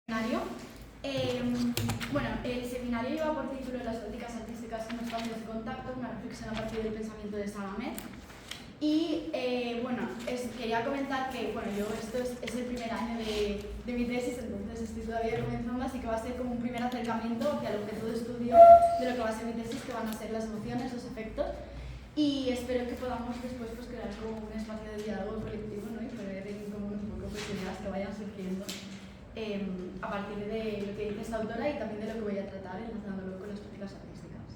seminario. El seminario lleva por título Las prácticas artísticas en espacios de contacto, una reflexión a partir del pensamiento de Salamé. Y quería comentar que esto es el primer año de mi tesis, entonces estoy todavía comenzando, así que va a ser como un primer acercamiento hacia el objeto de estudio de lo que va a ser mi tesis, que van a ser las emociones, los efectos. Y espero que podamos después crear como un espacio de diálogo colectivo, ¿no? Y poder como un poco ideas que vayan surgiendo a partir de lo que dice esta autora y también de lo que voy a tratar, enlazándolo con las prácticas artísticas.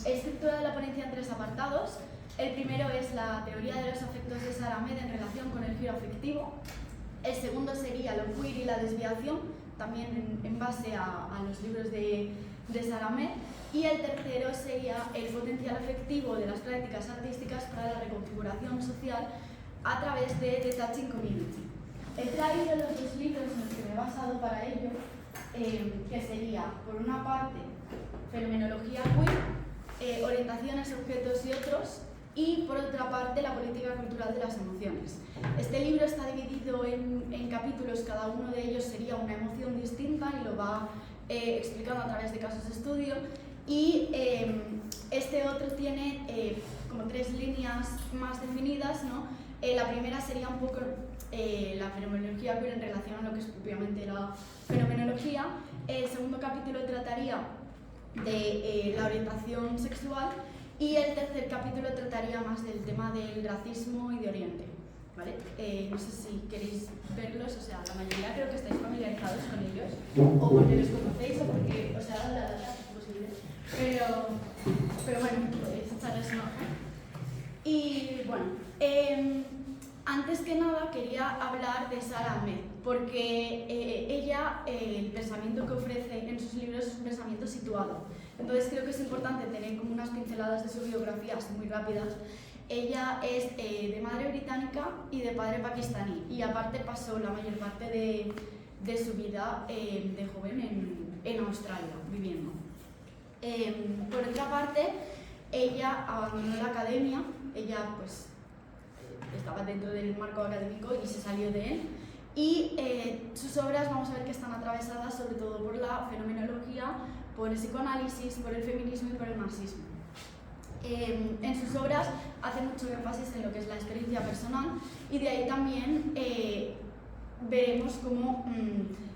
He estructurado la ponencia en 3 apartados. El primero es la teoría de los afectos de Salamé en relación con el giro afectivo. El segundo sería lo queer y la desviación, también en base a los libros de Salamé. Y el tercero sería el potencial afectivo de las prácticas artísticas para la reconfiguración social a través de The Touching Community. He traído los 2 libros en los que me he basado para ello, que sería, por una parte, Fenomenología queer, Orientaciones, objetos y otros, y por otra parte, La política cultural de las emociones. Este libro está dividido en capítulos, cada uno de ellos sería una emoción distinta y lo va explicando a través de casos de estudio. Y este otro tiene como 3 líneas más definidas, ¿no? La primera sería un poco la fenomenología queer en relación a lo que es propiamente la fenomenología. El segundo capítulo trataría de la orientación sexual y el tercer capítulo trataría más del tema del racismo y de Oriente, ¿vale? No sé si queréis verlos, o sea, la mayoría creo que estáis familiarizados con ellos, o porque los conocéis o porque os ha dado la data, es posible, pero bueno, podéis echarles un ojo. Y bueno, antes que nada quería hablar de Salamé, porque ella, el pensamiento que ofrece en sus libros es un pensamiento situado. Entonces creo que es importante tener como unas pinceladas de su biografía así muy rápidas. Ella es de madre británica y de padre pakistaní, y aparte pasó la mayor parte de su vida de joven en Australia, viviendo. Por otra parte, ella abandonó la academia, ella pues estaba dentro del marco académico y se salió de él, y sus obras vamos a ver que están atravesadas sobre todo por la fenomenología, por el psicoanálisis, por el feminismo y por el marxismo. En sus obras hace mucho énfasis en lo que es la experiencia personal, y de ahí también veremos cómo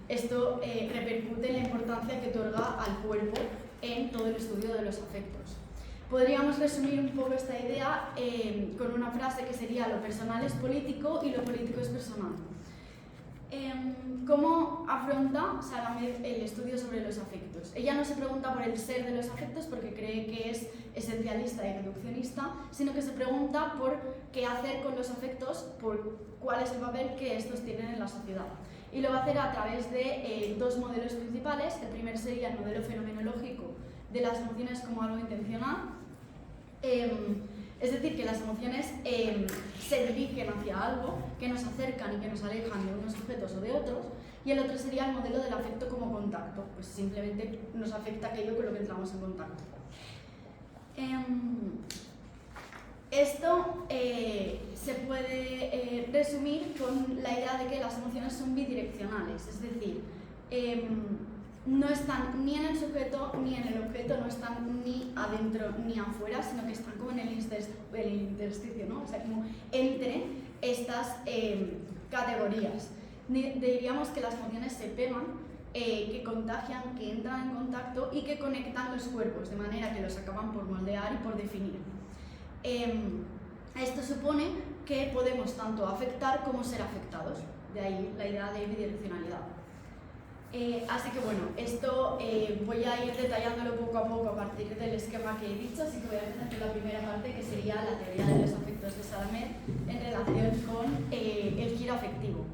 esto repercute en la importancia que otorga al cuerpo en todo el estudio de los afectos. Podríamos resumir un poco esta idea con una frase que sería: lo personal es político y lo político es personal. ¿Cómo afronta Salamé el estudio sobre los afectos? Ella no se pregunta por el ser de los afectos porque cree que es esencialista y reduccionista, sino que se pregunta por qué hacer con los afectos, por cuál es el papel que estos tienen en la sociedad. Y lo va a hacer a través de 2 modelos principales. El primer sería el modelo fenomenológico de las emociones como algo intencional, es decir, que las emociones se dirigen hacia algo, que nos acercan y que nos alejan de unos objetos o de otros. Y el otro sería el modelo del afecto como contacto, pues simplemente nos afecta aquello con lo que entramos en contacto. Esto se puede resumir con la idea de que las emociones son bidireccionales, es decir, no están ni en el sujeto ni en el objeto, no están ni adentro ni afuera, sino que están como en el intersticio, ¿no? O sea, como entre estas categorías. Diríamos que las emociones se pegan, que contagian, que entran en contacto y que conectan los cuerpos, de manera que los acaban por moldear y por definir. Esto supone que podemos tanto afectar como ser afectados, de ahí la idea de bidireccionalidad. Así que bueno, esto voy a ir detallándolo poco a poco a partir del esquema que he dicho, así que voy a empezar con la primera parte, que sería la teoría de los afectos de Salamé en relación con el giro afectivo.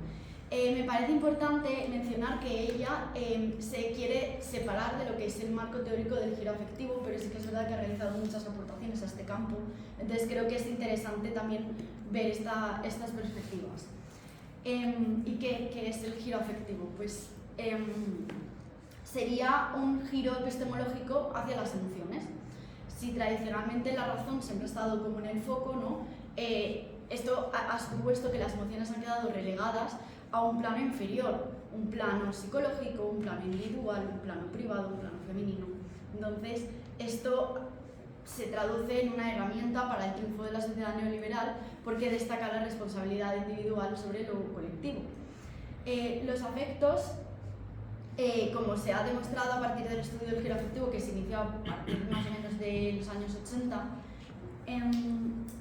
Me parece importante mencionar que ella se quiere separar de lo que es el marco teórico del giro afectivo, pero sí que es verdad que ha realizado muchas aportaciones a este campo, entonces creo que es interesante también ver estas perspectivas. ¿Y qué es el giro afectivo? Pues sería un giro epistemológico hacia las emociones. Si tradicionalmente la razón siempre ha estado como en el foco, ¿no? Esto ha supuesto que las emociones han quedado relegadas a un plano inferior, un plano psicológico, un plano individual, un plano privado, un plano femenino. Entonces, esto se traduce en una herramienta para el triunfo de la sociedad neoliberal porque destaca la responsabilidad individual sobre lo colectivo. Los afectos, como se ha demostrado a partir del estudio del giro afectivo que se inició a partir más o menos de los años 80,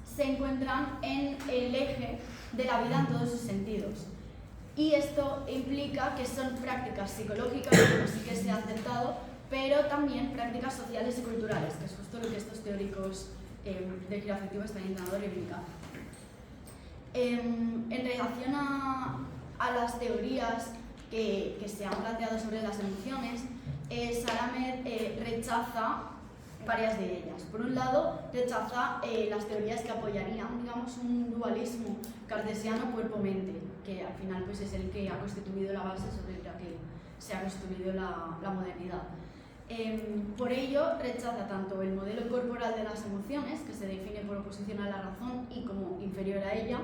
se encuentran en el eje de la vida en todos sus sentidos. Y esto implica que son prácticas psicológicas, como sí que se ha acertado, pero también prácticas sociales y culturales, que es justo lo que estos teóricos del giro afectivo están intentando reivindicar. En relación a las teorías que se han planteado sobre las emociones, Saramet rechaza varias de ellas. Por un lado, rechaza las teorías que apoyarían, digamos, un dualismo cartesiano cuerpo-mente, que al final pues, es el que ha constituido la base sobre la que se ha construido la modernidad. Por ello, rechaza tanto el modelo corporal de las emociones, que se define por oposición a la razón y como inferior a ella,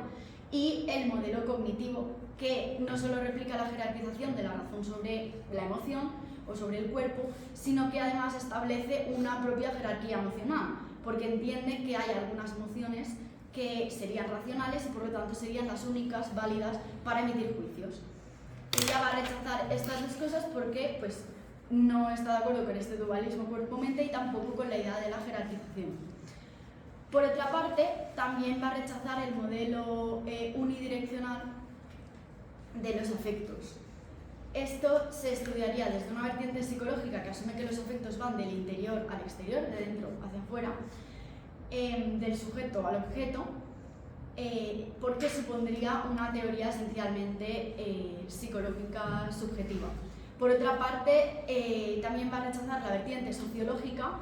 y el modelo cognitivo, que no solo replica la jerarquización de la razón sobre la emoción o sobre el cuerpo, sino que además establece una propia jerarquía emocional, porque entiende que hay algunas emociones que serían racionales y por lo tanto serían las únicas válidas para emitir juicios. Ella va a rechazar estas dos cosas porque pues, no está de acuerdo con este dualismo cuerpo-mente y tampoco con la idea de la jerarquización. Por otra parte, también va a rechazar el modelo unidireccional de los afectos. Esto se estudiaría desde una vertiente psicológica que asume que los afectos van del interior al exterior, de dentro hacia afuera, del sujeto al objeto, porque supondría una teoría esencialmente psicológica subjetiva. Por otra parte, también va a rechazar la vertiente sociológica,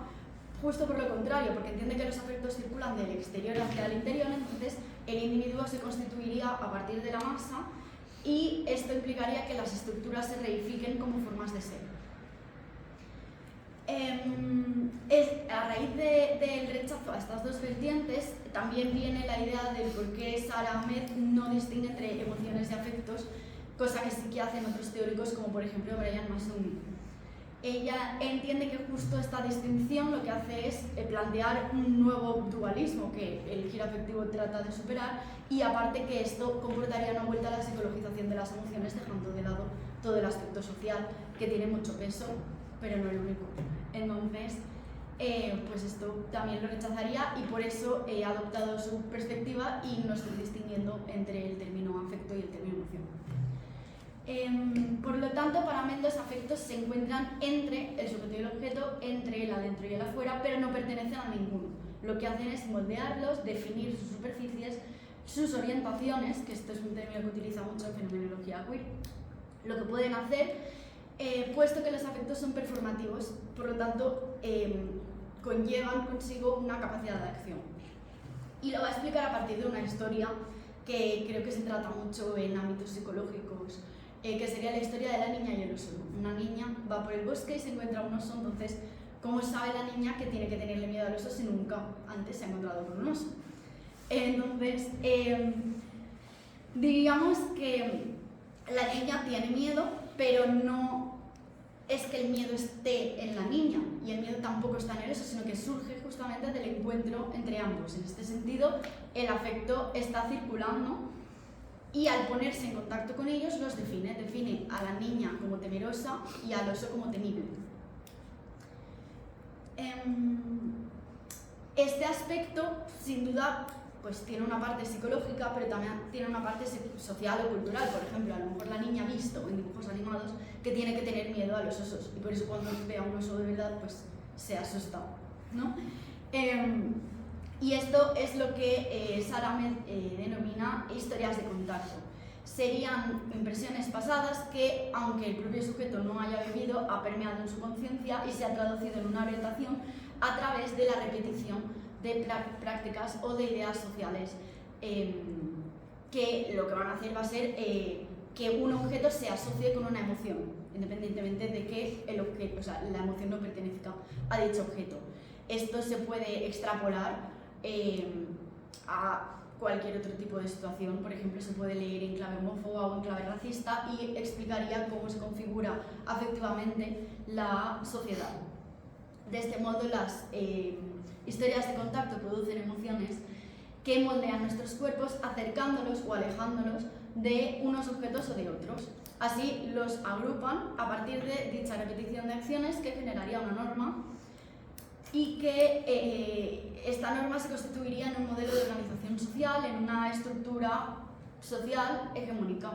justo por lo contrario, porque entiende que los afectos circulan del exterior hacia el interior, entonces el individuo se constituiría a partir de la masa y esto implicaría que las estructuras se reifiquen como formas de ser. A raíz del rechazo a estas dos vertientes, también viene la idea de por qué Saramet no distingue entre emociones y afectos, cosa que sí que hacen otros teóricos como por ejemplo Brian Massumi. Ella entiende que justo esta distinción lo que hace es plantear un nuevo dualismo que el giro afectivo trata de superar y aparte que esto comportaría una vuelta a la psicologización de las emociones dejando de lado todo el aspecto social que tiene mucho peso, pero no el único. Entonces, pues esto también lo rechazaría y por eso he adoptado su perspectiva y no estoy distinguiendo entre el término afecto y el término emoción. Por lo tanto, para Med los afectos se encuentran entre el sujeto y el objeto, entre el adentro y el afuera, pero no pertenecen a ninguno. Lo que hacen es moldearlos, definir sus superficies, sus orientaciones, que esto es un término que utiliza mucho en fenomenología queer, lo que pueden hacer, puesto que los afectos son performativos, por lo tanto, conllevan consigo una capacidad de acción. Y lo va a explicar a partir de una historia que creo que se trata mucho en ámbitos psicológicos, que sería la historia de la niña y el oso. Una niña va por el bosque y se encuentra un oso, entonces, ¿cómo sabe la niña que tiene que tenerle miedo al oso si nunca antes se ha encontrado con un oso? Entonces, digamos que la niña tiene miedo, pero no es que el miedo esté en la niña y el miedo tampoco está en el oso, sino que surge justamente del encuentro entre ambos. En este sentido, el afecto está circulando y al ponerse en contacto con ellos los define a la niña como temerosa y al oso como temible. Este aspecto, sin duda, pues tiene una parte psicológica, pero también tiene una parte social o cultural. Por ejemplo, a lo mejor la niña ha visto en dibujos animados que tiene que tener miedo a los osos y por eso cuando ve a un oso de verdad, pues se asusta, ¿no? Y esto es lo que Saramet denomina historias de contacto. Serían impresiones pasadas que, aunque el propio sujeto no haya vivido, ha permeado en su conciencia y se ha traducido en una orientación a través de la repetición de prácticas o de ideas sociales que lo que van a hacer va a ser que un objeto se asocie con una emoción, independientemente de que el objeto, o sea, la emoción no pertenezca a dicho objeto. Esto se puede extrapolar a cualquier otro tipo de situación. Por ejemplo, se puede leer en clave homófoba o en clave racista y explicaría cómo se configura afectivamente la sociedad. De este modo, las historias de contacto producen emociones que moldean nuestros cuerpos acercándolos o alejándolos de unos objetos o de otros. Así los agrupan a partir de dicha repetición de acciones que generaría una norma y que esta norma se constituiría en un modelo de organización social, en una estructura social hegemónica.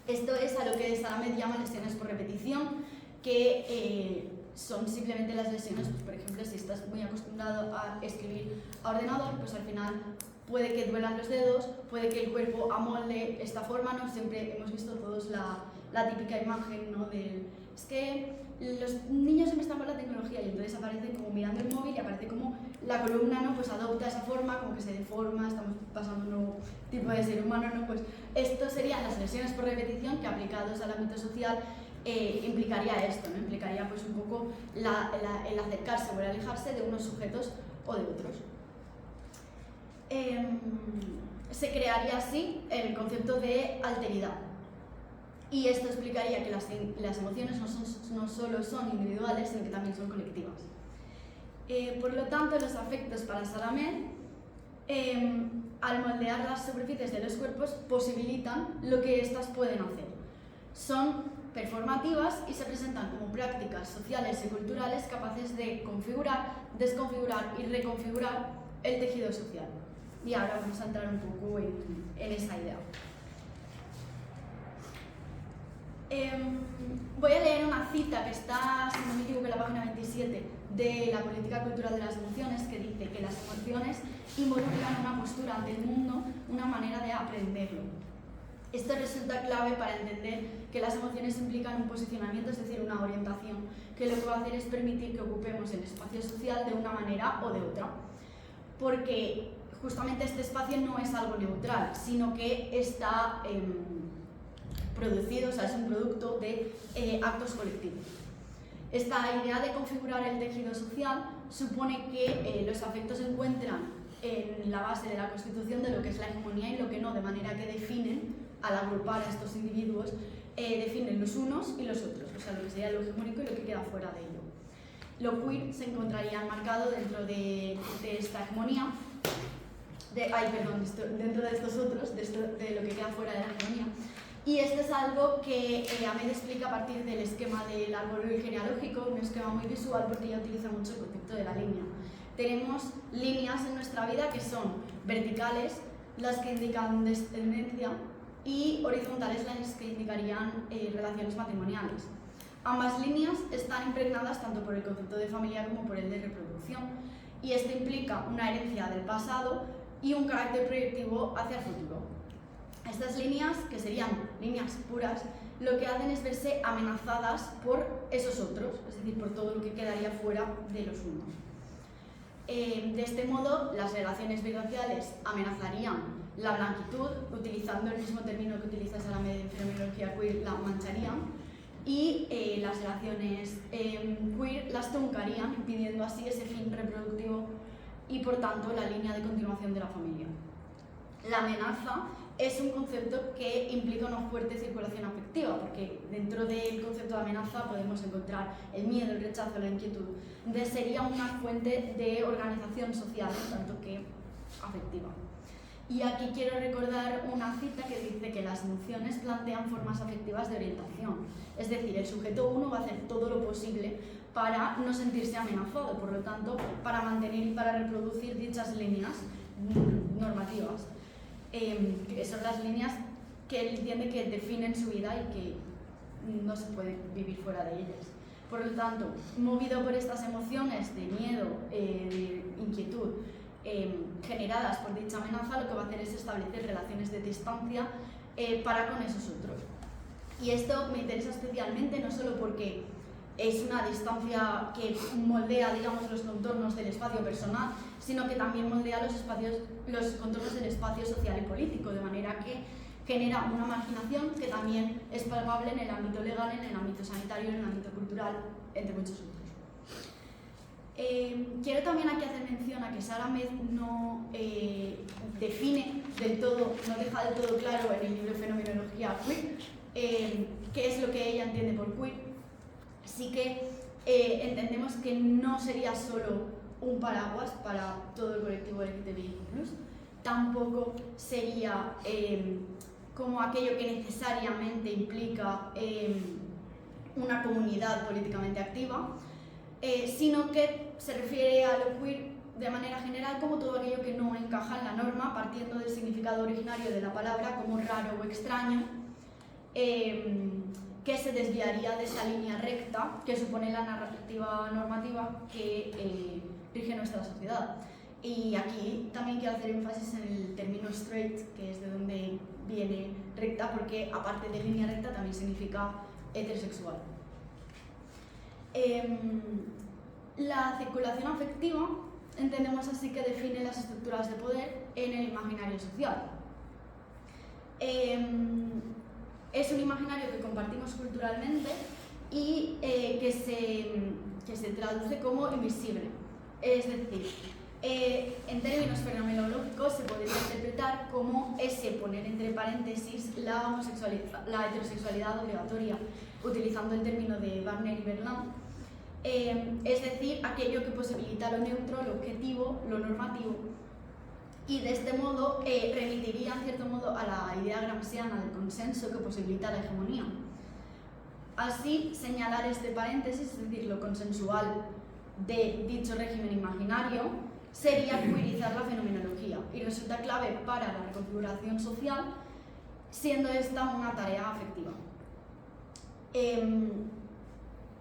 Esto es a lo que Salamé llama lesiones por repetición, que son simplemente las lesiones, pues, por ejemplo, si estás muy acostumbrado a escribir a ordenador, pues al final puede que duelan los dedos, puede que el cuerpo amolde esta forma, ¿no? Siempre hemos visto todos la típica imagen, ¿no? Es que los niños siempre están con la tecnología y entonces aparecen como mirando el móvil y aparece como la columna, ¿no? Pues adopta esa forma, como que se deforma, estamos pasando a un nuevo tipo de ser humano, ¿no? Pues esto serían las lesiones por repetición que aplicados al ámbito social implicaría esto, ¿no? Implicaría pues un poco el acercarse o el alejarse de unos sujetos o de otros. Se crearía así el concepto de alteridad. Y esto explicaría que las emociones no solo son individuales, sino que también son colectivas. Por lo tanto, los afectos para Salamé, al moldear las superficies de los cuerpos, posibilitan lo que éstas pueden hacer. Son performativas y se presentan como prácticas sociales y culturales capaces de configurar, desconfigurar y reconfigurar el tejido social. Y ahora vamos a entrar un poco en esa idea. Voy a leer una cita que está, si no me equivoco, en la página 27 de la política cultural de las emociones, que dice que las emociones involucran una postura ante el mundo, una manera de aprenderlo. Esto resulta clave para entender que las emociones implican un posicionamiento, es decir, una orientación, que lo que va a hacer es permitir que ocupemos el espacio social de una manera o de otra. Porque justamente este espacio no es algo neutral, sino que está producido, o sea, es un producto de actos colectivos. Esta idea de configurar el tejido social supone que los afectos se encuentran en la base de la constitución de lo que es la hegemonía y lo que no, de manera que definen, al agrupar a estos individuos, definen los unos y los otros, o sea, lo que sería lo hegemónico y lo que queda fuera de ello. Lo queer se encontraría enmarcado dentro de esta hegemonía, dentro de estos otros, de lo que queda fuera de la hegemonía. Y esto es algo que Hamed explica a partir del esquema del árbol genealógico, un esquema muy visual porque ella utiliza mucho el concepto de la línea. Tenemos líneas en nuestra vida que son verticales, las que indican descendencia, y horizontales, las que indicarían relaciones matrimoniales. Ambas líneas están impregnadas tanto por el concepto de familia como por el de reproducción, y esto implica una herencia del pasado y un carácter proyectivo hacia el futuro. Estas líneas, que serían líneas puras, lo que hacen es verse amenazadas por esos otros, es decir, por todo lo que quedaría fuera de los unos. De este modo, las relaciones biraciales amenazarían la blanquitud, utilizando el mismo término que utiliza Salamé en fenomenología queer, la mancharían, y las relaciones queer las truncarían, impidiendo así ese fin reproductivo y, por tanto, la línea de continuación de la familia. La amenaza es un concepto que implica una fuerte circulación afectiva, porque dentro del concepto de amenaza podemos encontrar el miedo, el rechazo, la inquietud. Entonces sería una fuente de organización social, tanto que afectiva. Y aquí quiero recordar una cita que dice que las emociones plantean formas afectivas de orientación. Es decir, el sujeto 1 va a hacer todo lo posible para no sentirse amenazado, por lo tanto, para mantener y para reproducir dichas líneas normativas. Que son las líneas que él entiende que definen su vida y que no se puede vivir fuera de ellas. Por lo tanto, movido por estas emociones de miedo, de inquietud, generadas por dicha amenaza, lo que va a hacer es establecer relaciones de distancia para con esos otros. Y esto me interesa especialmente no solo porque es una distancia que moldea, digamos, los contornos del espacio personal, sino que también moldea los contornos del espacio social y político, de manera que genera una marginación que también es palpable en el ámbito legal, en el ámbito sanitario, en el ámbito cultural, entre muchos otros. Quiero también aquí hacer mención a que Salamé no define del todo, no deja del todo claro en el libro Fenomenología queer qué es lo que ella entiende por queer, sí que entendemos que no sería solo un paraguas para todo el colectivo LGTBIQ+, tampoco sería como aquello que necesariamente implica una comunidad políticamente activa, sino que se refiere a lo queer de manera general como todo aquello que no encaja en la norma, partiendo del significado originario de la palabra como raro o extraño, que se desviaría de esa línea recta que supone la narrativa normativa que rige nuestra sociedad. Y aquí también quiero hacer énfasis en el término straight, que es de donde viene recta, porque aparte de línea recta también significa heterosexual. La circulación afectiva entendemos así que define las estructuras de poder en el imaginario social. Es un imaginario que compartimos culturalmente y que se traduce como invisible. Es decir, en términos fenomenológicos se podría interpretar como ese poner entre paréntesis la heterosexualidad obligatoria, utilizando el término de Wagner y Berland, es decir, aquello que posibilita lo neutro, lo objetivo, lo normativo, y de este modo remitiría en cierto modo a la idea gramsciana del consenso que posibilita la hegemonía. Así, señalar este paréntesis, es decir, lo consensual de dicho régimen imaginario, sería queerizar la fenomenología y resulta clave para la reconfiguración social, siendo esta una tarea afectiva.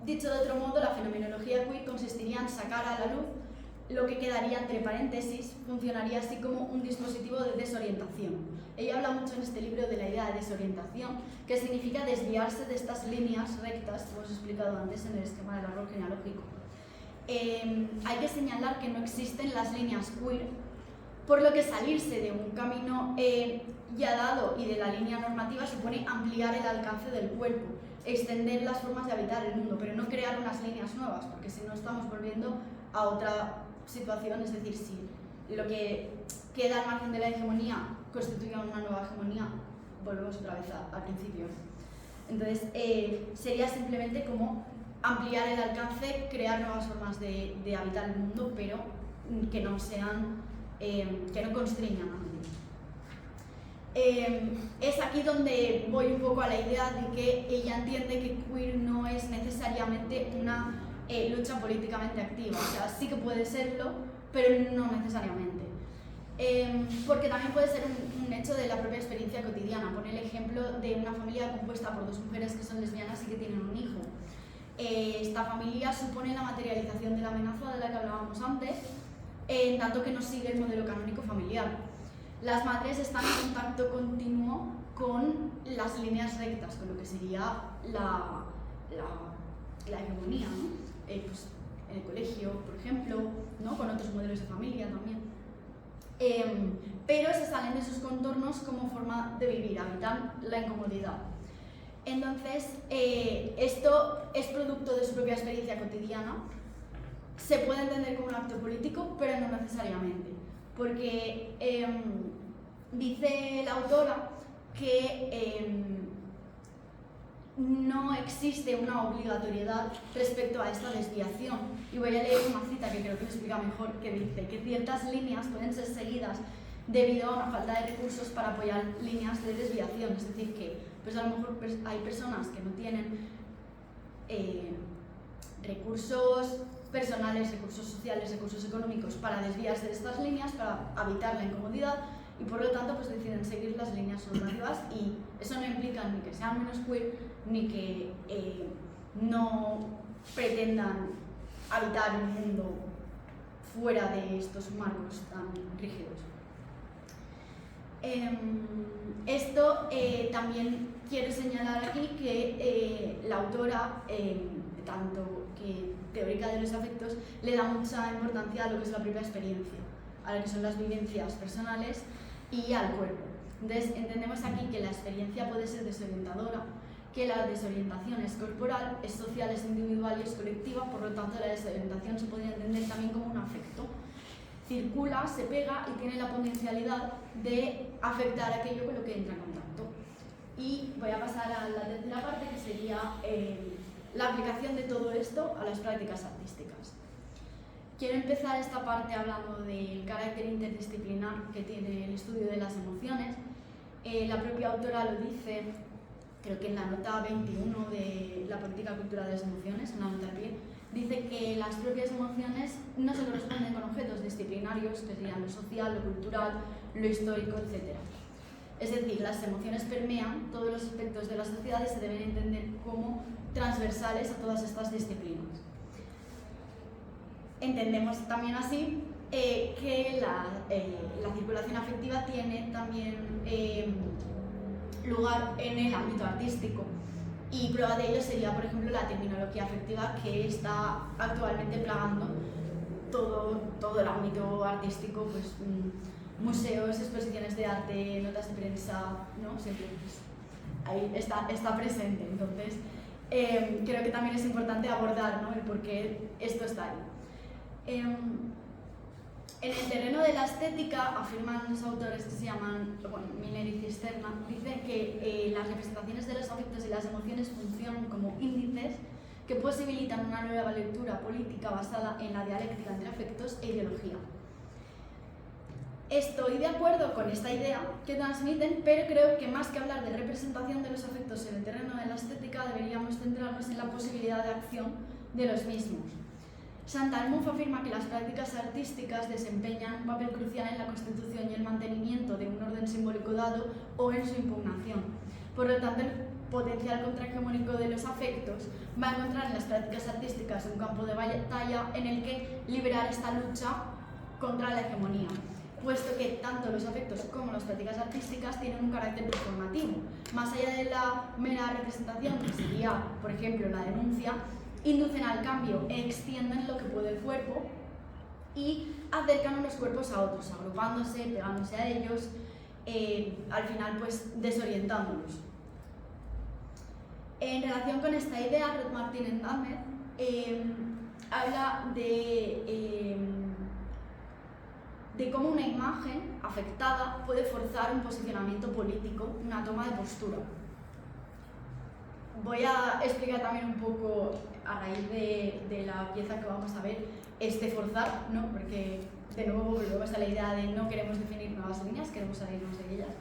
Dicho de otro modo, la fenomenología queer consistiría en sacar a la luz lo que quedaría entre paréntesis, funcionaría así como un dispositivo de desorientación. Ella habla mucho en este libro de la idea de desorientación, que significa desviarse de estas líneas rectas que hemos explicado antes en el esquema del árbol genealógico. Hay que señalar que no existen las líneas queer, por lo que salirse de un camino ya dado y de la línea normativa supone ampliar el alcance del cuerpo, extender las formas de habitar el mundo, pero no crear unas líneas nuevas, porque si no estamos volviendo a otra situación, es decir, si lo que queda al margen de la hegemonía constituye una nueva hegemonía, volvemos otra vez al principio. Entonces, sería simplemente como ampliar el alcance, crear nuevas formas de habitar el mundo, pero que no sean, que no constriñan a nadie. Es aquí donde voy un poco a la idea de que ella entiende que queer no es necesariamente una lucha políticamente activa, o sea, sí que puede serlo, pero no necesariamente. Porque también puede ser un hecho de la propia experiencia cotidiana. Pone el ejemplo de una familia compuesta por dos mujeres que son lesbianas y que tienen un hijo. Esta familia supone la materialización de la amenaza de la que hablábamos antes, en tanto que no sigue el modelo canónico familiar. Las madres están en contacto continuo con las líneas rectas, con lo que sería la hegemonía, ¿no? Pues, en el colegio, por ejemplo, ¿no? Con otros modelos de familia también. Pero se salen de sus contornos como forma de vivir, habitan la incomodidad. Entonces, esto es producto de su propia experiencia cotidiana. Se puede entender como un acto político, pero no necesariamente, porque dice la autora que no existe una obligatoriedad respecto a esta desviación. Y voy a leer una cita que creo que lo explica mejor, que dice que ciertas líneas pueden ser seguidas debido a una falta de recursos para apoyar líneas de desviación. Es decir, que pues a lo mejor hay personas que no tienen recursos personales, recursos sociales, recursos económicos para desviarse de estas líneas, para evitar la incomodidad, y por lo tanto pues deciden seguir las líneas normativas, y eso no implica ni que sean menos queer ni que no pretendan habitar un mundo fuera de estos marcos tan rígidos. Esto también quiero señalar aquí que la autora, tanto que teórica de los afectos, le da mucha importancia a lo que es la propia experiencia, a lo que son las vivencias personales y al cuerpo. Entonces, entendemos aquí que la experiencia puede ser desorientadora, que la desorientación es corporal, es social, es individual y es colectiva, por lo tanto la desorientación se podría entender también como un afecto. Circula, se pega y tiene la potencialidad de afectar aquello con lo que entra en contacto. y voy a pasar a la tercera parte, que sería la aplicación de todo esto a las prácticas artísticas. Quiero empezar esta parte hablando del carácter interdisciplinar que tiene el estudio de las emociones. La propia autora lo dice, creo que en la nota 21 de la política cultural de las emociones, en la nota al pie, dice que las propias emociones no se corresponden con objetos disciplinarios, que serían lo social, lo cultural, lo histórico, etc. Es decir, las emociones permean todos los aspectos de la sociedad y se deben entender como transversales a todas estas disciplinas. Entendemos también así que la circulación afectiva tiene también lugar en el ámbito artístico, y prueba de ello sería, por ejemplo, la terminología afectiva que está actualmente plagando todo el ámbito artístico, pues museos, exposiciones de arte, notas de prensa, ¿no? Siempre pues, ahí está presente. Entonces creo que también es importante abordar, ¿no?, el por qué esto está ahí. En el terreno de la estética, afirman los autores que se llaman Miller y Cisterna, dicen que las representaciones de los afectos y las emociones funcionan como índices que posibilitan una nueva lectura política basada en la dialéctica entre afectos e ideología. Estoy de acuerdo con esta idea que transmiten, pero creo que más que hablar de representación de los afectos en el terreno de la estética, deberíamos centrarnos en la posibilidad de acción de los mismos. Santalmuf afirma que las prácticas artísticas desempeñan un papel crucial en la constitución y el mantenimiento de un orden simbólico dado o en su impugnación. Por lo tanto, el potencial contrahegemónico de los afectos va a encontrar en las prácticas artísticas un campo de batalla en el que liberar esta lucha contra la hegemonía, puesto que tanto los afectos como las prácticas artísticas tienen un carácter performativo. Más allá de la mera representación, que sería, por ejemplo, la denuncia, inducen al cambio, extienden lo que puede el cuerpo y acercan unos cuerpos a otros, agrupándose, pegándose a ellos, al final pues desorientándolos. En relación con esta idea, Ruth Martin Endamer habla de cómo una imagen afectada puede forzar un posicionamiento político, una toma de postura. Voy a explicar también un poco, a raíz de la pieza que vamos a ver, forzar, ¿no? Porque de nuevo volvemos a la idea de no queremos definir nuevas líneas, queremos salirnos de ellas.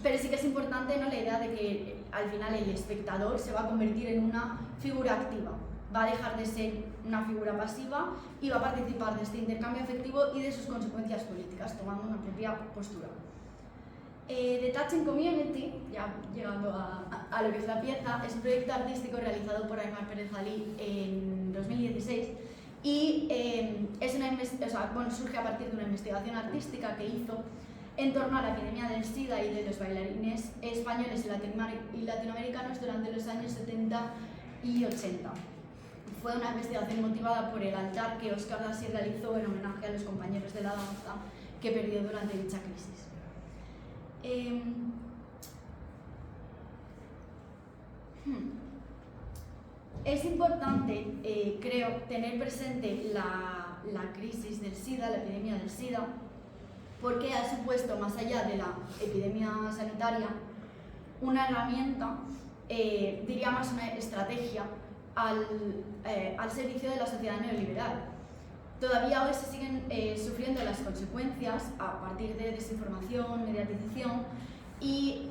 Pero sí que es importante, ¿no?, la idea de que al final el espectador se va a convertir en una figura activa, va a dejar de ser una figura pasiva y va a participar de este intercambio afectivo y de sus consecuencias políticas, tomando una propia postura. The Touching Community, ya llegando a lo que es la pieza, es un proyecto artístico realizado por Aymar Pérez Ali en 2016 y surge a partir de una investigación artística que hizo en torno a la epidemia del SIDA y de los bailarines españoles y latinoamericanos durante los años 70 y 80. Fue una investigación motivada por el altar que Óscar Dassi realizó en homenaje a los compañeros de la danza que perdió durante dicha crisis. Es importante, creo, tener presente la crisis del SIDA, la epidemia del SIDA, porque ha supuesto, más allá de la epidemia sanitaria, una herramienta, diríamos una estrategia, al servicio de la sociedad neoliberal. Todavía hoy se siguen sufriendo las consecuencias a partir de desinformación, mediatización y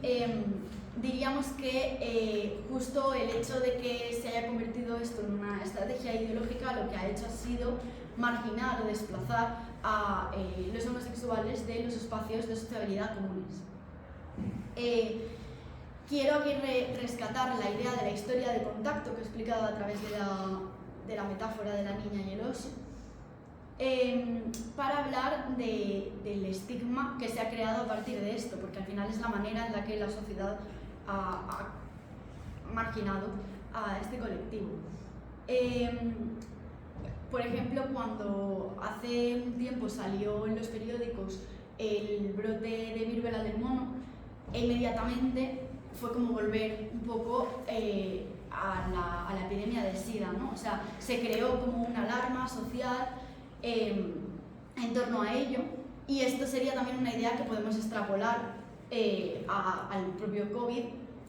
diríamos que justo el hecho de que se haya convertido esto en una estrategia ideológica lo que ha hecho ha sido marginar o desplazar a los homosexuales de los espacios de sociabilidad comunes. Quiero aquí rescatar la idea de la historia de contacto que he explicado a través de la metáfora de la niña y el oso, para hablar del estigma que se ha creado a partir de esto, porque al final es la manera en la que la sociedad ha marginado a este colectivo. Por ejemplo, cuando hace un tiempo salió en los periódicos el brote de viruela del mono, inmediatamente fue como volver un poco a la epidemia del SIDA, ¿no? O sea, se creó como una alarma social en torno a ello, y esto sería también una idea que podemos extrapolar al propio COVID,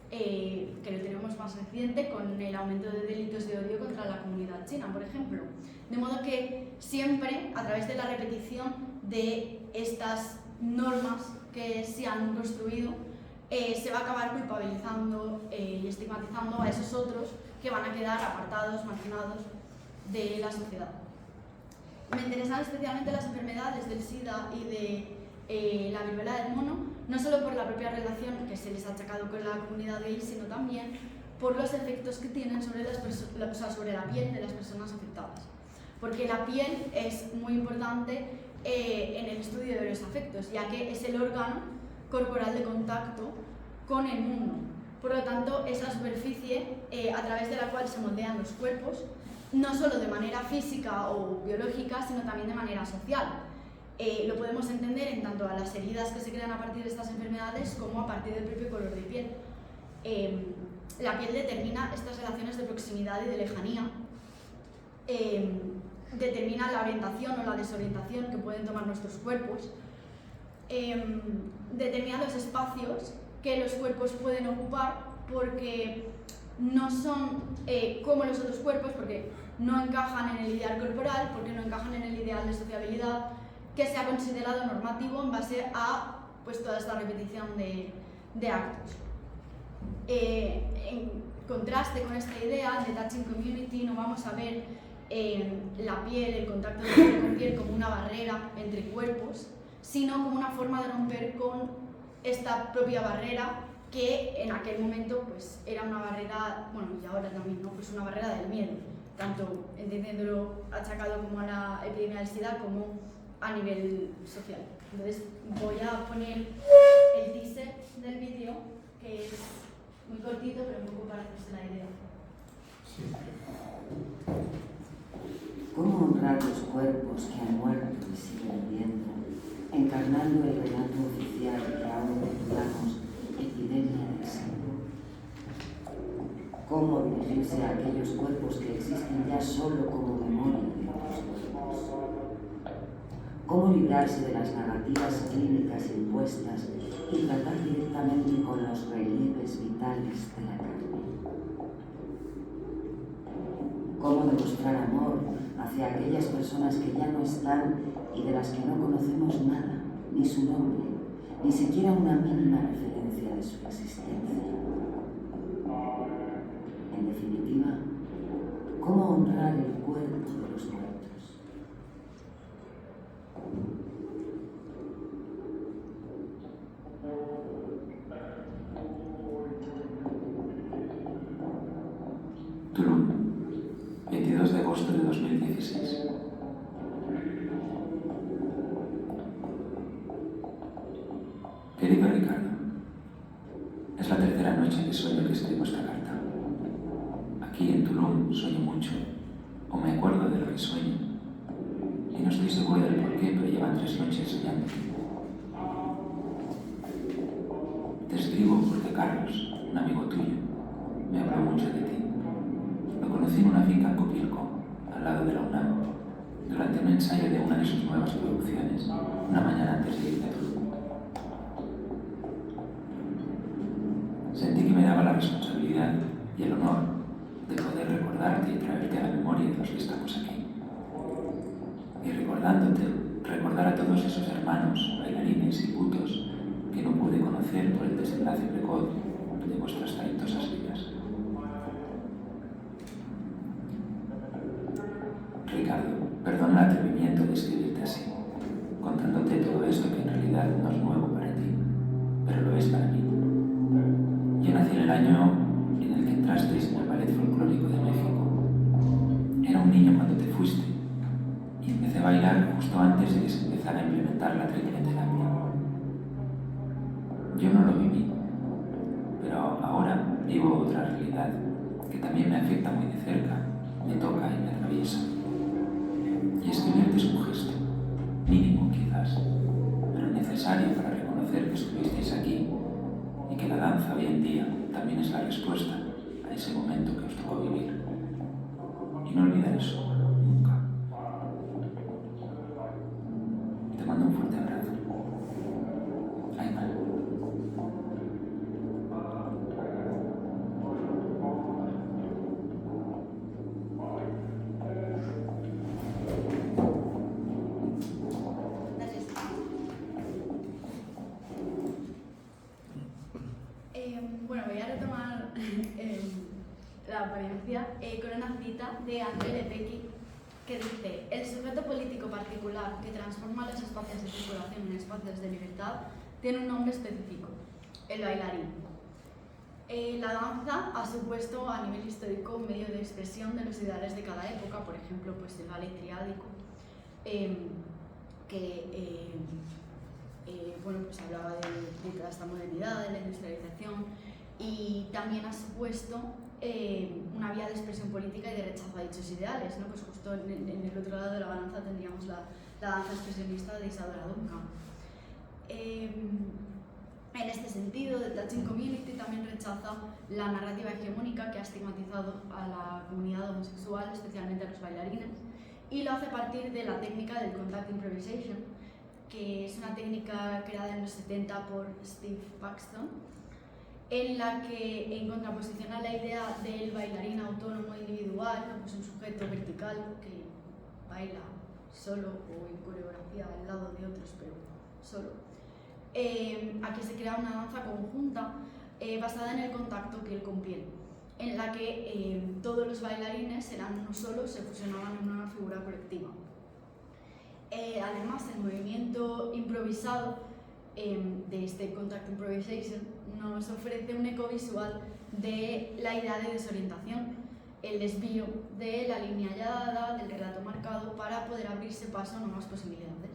que lo tenemos más reciente con el aumento de delitos de odio contra la comunidad china, por ejemplo. De modo que siempre, a través de la repetición de estas normas que se han construido, se va a acabar culpabilizando y estigmatizando a esos otros que van a quedar apartados, marginados de la sociedad. Me interesan especialmente las enfermedades del SIDA y de la viruela del mono, no solo por la propia relación que se les ha achacado con la comunidad gay, sino también por los efectos que tienen sobre la piel de las personas afectadas. Porque la piel es muy importante en el estudio de los afectos, ya que es el órgano corporal de contacto con el mundo. Por lo tanto, es la superficie a través de la cual se moldean los cuerpos, no solo de manera física o biológica, sino también de manera social. Lo podemos entender en tanto a las heridas que se crean a partir de estas enfermedades como a partir del propio color de piel. La piel determina estas relaciones de proximidad y de lejanía, determina la orientación o la desorientación que pueden tomar nuestros cuerpos, determina los espacios que los cuerpos pueden ocupar, porque no son como los otros cuerpos, porque no encajan en el ideal corporal, porque no encajan en el ideal de sociabilidad que se ha considerado normativo en base a pues, toda esta repetición de actos. En contraste con esta idea de Touching Community, no vamos a ver la piel, el contacto de piel con piel como una barrera entre cuerpos, sino como una forma de romper con esta propia barrera que en aquel momento pues, era una barrera, bueno, y ahora también, ¿no? Pues una barrera del miedo, tanto entendiéndolo achacado como a la epidemia del SIDA como a nivel social. Entonces voy a poner el teaser del vídeo, que es muy cortito, pero un poco para hacerse la idea. Sí. ¿Cómo honrar los cuerpos que han muerto y siguen viviendo, encarnando el relato oficial que ahora titulamos Epidemia del SIDA? ¿Cómo dirigirse a aquellos cuerpos que existen ya solo como memoria de otros cuerpos? ¿Cómo librarse de las narrativas clínicas impuestas y tratar directamente con los relieves vitales de la carne? ¿Cómo demostrar amor hacia aquellas personas que ya no están y de las que no conocemos nada, ni su nombre, ni siquiera una mínima referencia de su existencia? En definitiva, ¿cómo honrar el cuerpo de los muertos? Tulum, 22 de agosto de 2016. Querido Ricardo, es la tercera noche que sueño que escribo esta carta. Aquí en Tulum sueño mucho, o me acuerdo de lo que sueño, y no estoy seguro del por qué, pero llevan 3 noches soñando. Te escribo porque Carlos, un amigo tuyo, me habló mucho de ti. Lo conocí en una finca en Copilco, al lado de la UNAM, durante un ensayo de una de sus nuevas producciones, una mañana antes de irme a Tulum. Sentí que me daba la responsabilidad y el honor de poder recordarte y traerte a la memoria de los que estamos aquí. Y recordándote, recordar a todos esos hermanos, bailarines y putos que no pude conocer por el desenlace precoz de vuestras talentosas vidas. Ricardo, perdona el atrevimiento de escribirte así, contándote todo esto que en realidad no es nuevo para ti, pero lo es para mí. Yo nací en el año en el que entrasteis en el Ballet Folclórico de México. Era un niño cuando te fuiste y empecé a bailar justo antes de que se empezara a implementar la triple terapia. Yo no lo viví, pero ahora vivo otra realidad que también me afecta muy de cerca, me toca y me atraviesa. Y escribirte es un gesto, mínimo quizás, pero necesario para reconocer que estuvisteis aquí y que la danza hoy en día también es la respuesta a ese momento que os tocó vivir. Y no olvidar eso, nunca. Te mando un fuerte abrazo. Ayman. Bueno, voy a retomar la ponencia con una cita de André Lepecki que dice: el sujeto político particular que transforma los espacios de circulación en espacios de libertad tiene un nombre específico, el bailarín. La danza ha supuesto a nivel histórico un medio de expresión de los ideales de cada época, por ejemplo, pues el ballet triádico, bueno, pues hablaba de toda esta modernidad, de la industrialización, y también ha supuesto una vía de expresión política y de rechazo a dichos ideales, ¿no? Pues justo en el otro lado de la balanza tendríamos la danza expresionista de Isadora Duncan. En este sentido, The Touching Community también rechaza la narrativa hegemónica que ha estigmatizado a la comunidad homosexual, especialmente a los bailarines, y lo hace a partir de la técnica del contact improvisation, que es una técnica creada en los 70 por Steve Paxton, en la que, en contraposición a la idea del bailarín autónomo individual, pues un sujeto vertical que baila solo o en coreografía al lado de otros, pero solo, aquí se crea una danza conjunta basada en el contacto piel con piel, en la que todos los bailarines eran uno solo, se fusionaban en una figura colectiva. Además, el movimiento improvisado de este contact improvisation nos ofrece un eco visual de la idea de desorientación, el desvío de la línea ya dada, del relato marcado, para poder abrirse paso a nuevas posibilidades.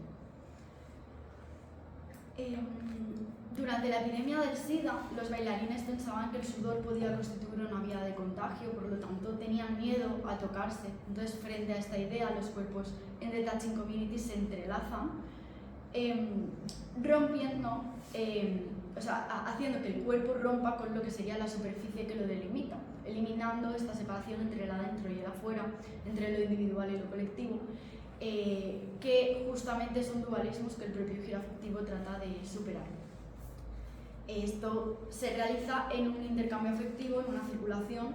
Durante la epidemia del SIDA, los bailarines pensaban que el sudor podía constituir una vía de contagio, por lo tanto tenían miedo a tocarse. Entonces, frente a esta idea, los cuerpos en The Touching Community se entrelazan, rompiendo, haciendo que el cuerpo rompa con lo que sería la superficie que lo delimita, eliminando esta separación entre el adentro y el afuera, entre lo individual y lo colectivo, que justamente son dualismos que el propio giro afectivo trata de superar. Esto se realiza en un intercambio afectivo, en una circulación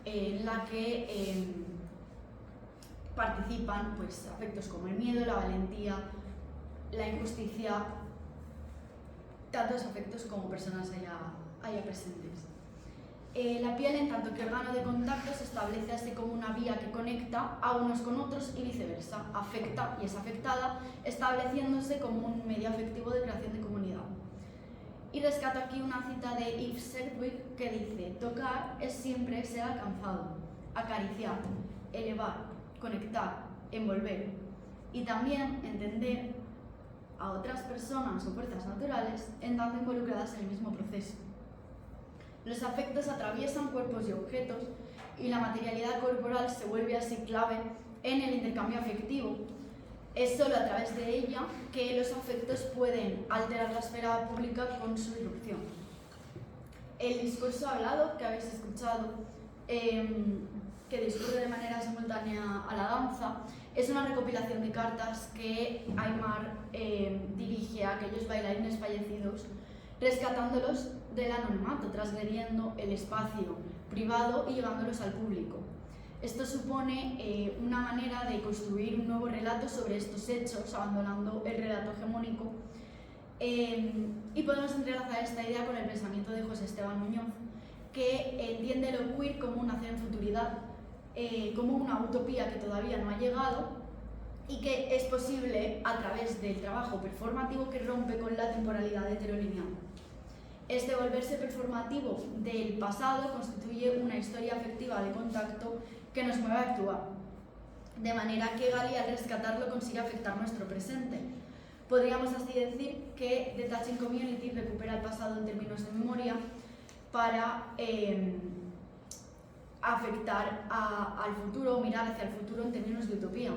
en la que participan pues, afectos como el miedo, la valentía, la injusticia, tantos afectos como personas haya presentes. La piel, en tanto que órgano de contacto, se establece así como una vía que conecta a unos con otros y viceversa, afecta y es afectada, estableciéndose como un medio afectivo de creación de comunidad. Y rescato aquí una cita de Yves Sedgwick que dice: tocar es siempre ser alcanzado, acariciar, elevar, conectar, envolver, y también entender a otras personas o fuerzas naturales en tanto involucradas en el mismo proceso. Los afectos atraviesan cuerpos y objetos, y la materialidad corporal se vuelve así clave en el intercambio afectivo. Es solo a través de ella que los afectos pueden alterar la esfera pública con su irrupción. El discurso hablado que habéis escuchado, que discurre de manera simultánea a la danza, es una recopilación de cartas que Aymar dirige a aquellos bailarines fallecidos, rescatándolos del anonimato, transgrediendo el espacio privado y llevándolos al público. Esto supone una manera de construir un nuevo relato sobre estos hechos, abandonando el relato hegemónico, y podemos entrelazar esta idea con el pensamiento de José Esteban Muñoz, que entiende lo queer como un nacer en futuridad, como una utopía que todavía no ha llegado y que es posible a través del trabajo performativo que rompe con la temporalidad heterolineal. Este volverse performativo del pasado constituye una historia afectiva de contacto que nos mueve a actuar, de manera que Gali, al rescatarlo, consigue afectar nuestro presente. Podríamos así decir que The Touching Community recupera el pasado en términos de memoria para afectar al futuro, o mirar hacia el futuro en términos de utopía.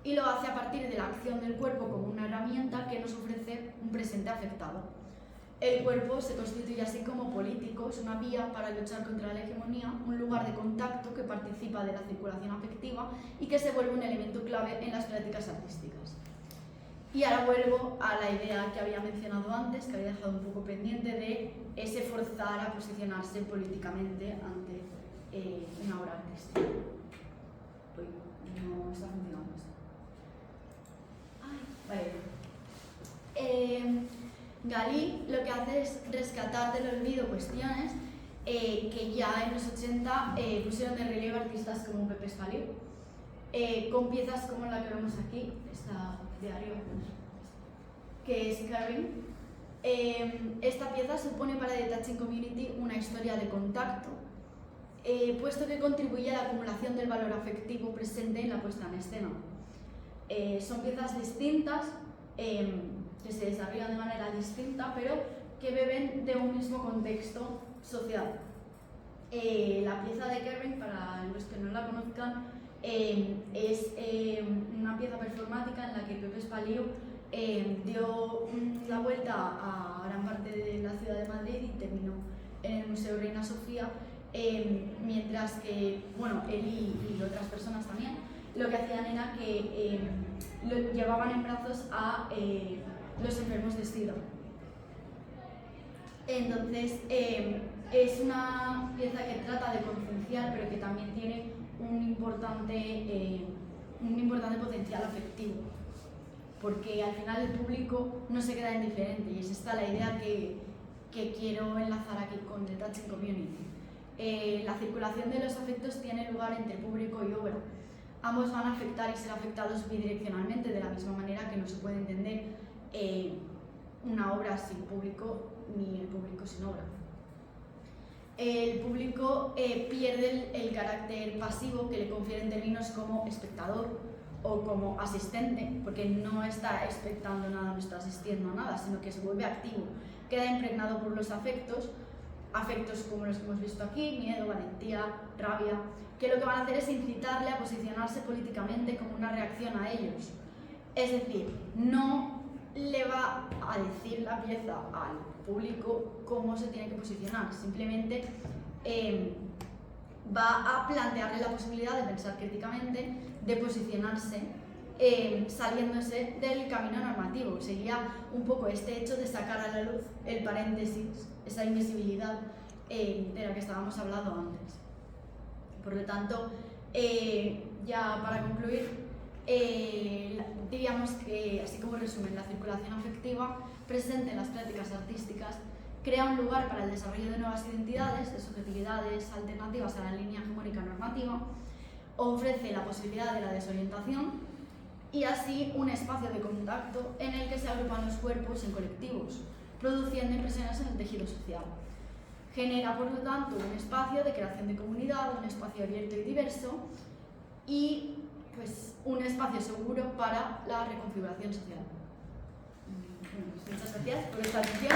Y lo hace a partir de la acción del cuerpo como una herramienta que nos ofrece un presente afectado. El cuerpo se constituye así como político, es una vía para luchar contra la hegemonía, un lugar de contacto que participa de la circulación afectiva y que se vuelve un elemento clave en las prácticas artísticas. Y ahora vuelvo a la idea que había mencionado antes, que había dejado un poco pendiente, de ese forzar a posicionarse políticamente ante una obra artística. Uy, no está funcionando esto. Vale. Galí lo que hace es rescatar del olvido cuestiones que ya en los 80 pusieron de relieve artistas como Pepe Espaliu, con piezas como la que vemos aquí, esta de arriba, que es Caring. Esta pieza supone para The Touching Community una historia de contacto, puesto que contribuye a la acumulación del valor afectivo presente en la puesta en escena. Son piezas distintas, que se desarrollan de manera distinta, pero que beben de un mismo contexto social. La pieza de Caring, para los que no la conozcan, es una pieza performática en la que Pepe Espaliu dio la vuelta a gran parte de la ciudad de Madrid y terminó en el Museo Reina Sofía, mientras que, bueno, él y otras personas también, lo que hacían era que llevaban en brazos a los enfermos de SIDA. Entonces, es una pieza que trata de concienciar, pero que también tiene un importante potencial afectivo, porque al final el público no se queda indiferente, y es esta la idea que quiero enlazar aquí con The Touching Community. La circulación de los afectos tiene lugar entre público y obra. Ambos van a afectar y ser afectados bidireccionalmente, de la misma manera que no se puede entender una obra sin público ni el público sin obra. El público pierde el carácter pasivo que le confieren términos como espectador o como asistente, porque no está expectando nada, no está asistiendo a nada, sino que se vuelve activo, queda impregnado por los afectos como los que hemos visto aquí, miedo, valentía, rabia, que lo que van a hacer es incitarle a posicionarse políticamente como una reacción a ellos. Es decir, no le va a decir la pieza al público cómo se tiene que posicionar, simplemente va a plantearle la posibilidad de pensar críticamente, de posicionarse, saliéndose del camino normativo. Sería un poco este hecho de sacar a la luz el paréntesis, esa invisibilidad de la que estábamos hablando antes. Por lo tanto, ya para concluir, diríamos que, así como resumen, la circulación afectiva presente en las prácticas artísticas crea un lugar para el desarrollo de nuevas identidades, de subjetividades alternativas a la línea hegemónica normativa, ofrece la posibilidad de la desorientación y así un espacio de contacto en el que se agrupan los cuerpos en colectivos, produciendo impresiones en el tejido social. Genera, por lo tanto, un espacio de creación de comunidad, un espacio abierto y diverso y pues, un espacio seguro para la reconfiguración social. Bueno, pues muchas gracias por esta atención.